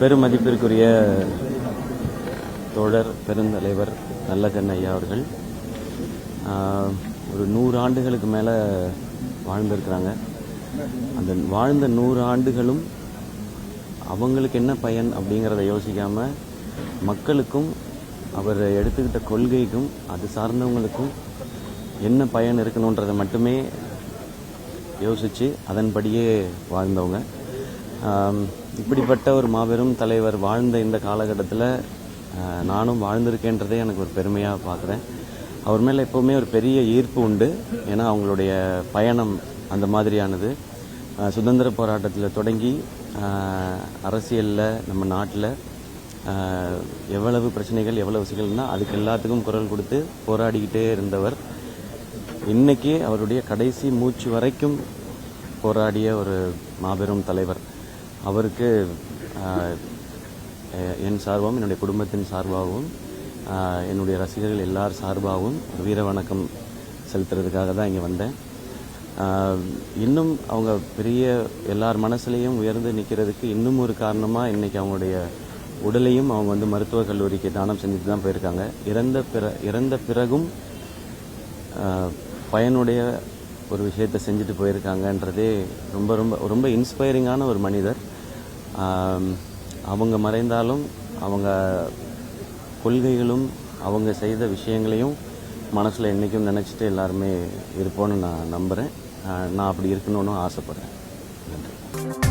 பெருமதிப்பிற்குரிய தோழர் பெருந்தலைவர் நல்லகண்ண ஐயா அவர்கள் ஒரு 100 ஆண்டுகளுக்கு மேலே வாழ்ந்திருக்கிறாங்க. அந்த வாழ்ந்த 100 ஆண்டுகளும் அவங்களுக்கு என்ன பயன் அப்படிங்கிறத யோசிக்காமல் மக்களுக்கும் அவர் எடுத்துக்கிட்ட கொள்கைக்கும் அது சார்ந்தவங்களுக்கும் என்ன பயன் இருக்கணுன்றதை மட்டுமே யோசித்து அதன்படியே வாழ்ந்தவங்க. இப்படிப்பட்ட ஒரு மாபெரும் தலைவர் வாழ்ந்த இந்த காலகட்டத்தில் நானும் வாழ்ந்திருக்கேன்றதே எனக்கு ஒரு பெருமையாக பார்க்குறேன். அவர் மேலே எப்போவுமே ஒரு பெரிய ஈர்ப்பு உண்டு. ஏன்னா அவங்களுடைய பயணம் அந்த மாதிரியானது. சுதந்திர போராட்டத்தில் தொடங்கி அரசியலில் நம்ம நாட்டில் எவ்வளவு பிரச்சனைகள் எவ்வளவு சிக்கல்னா அதுக்கு எல்லாத்துக்கும் குரல் கொடுத்து போராடிக்கிட்டே இருந்தவர். இன்னைக்கு அவருடைய கடைசி மூச்சு வரைக்கும் போராடிய ஒரு மாபெரும் தலைவர். அவருக்கு என் சார்பாகவும் என்னுடைய குடும்பத்தின் சார்பாகவும் என்னுடைய ரசிகர்கள் எல்லார் சார்பாகவும் வீர வணக்கம் செலுத்துறதுக்காக தான் இங்கே வந்தேன். இன்னும் அவங்க பெரிய எல்லார் மனசுலையும் உயர்ந்து நிற்கிறதுக்கு இன்னும் ஒரு காரணமாக இன்றைக்கி அவங்களுடைய உடலையும் அவங்க மருத்துவக் கல்லூரிக்கு தானம் செஞ்சுட்டு தான் போயிருக்காங்க. இறந்த பிறகும் பயனுடைய ஒரு விஷயத்தை செஞ்சுட்டு போயிருக்காங்கன்றதே ரொம்ப ரொம்ப ரொம்ப இன்ஸ்பைரிங்கான ஒரு மனிதர். அவங்க மறைந்தாலும் அவங்க கொள்கைகளும் அவங்க செய்த விஷயங்களையும் மனசில் என்றைக்கும் நினச்சிட்டு எல்லாருமே இருப்போன்னு நான் நம்புகிறேன். நான் அப்படி இருக்கணும்னு ஆசைப்பட்றேன். நன்றி.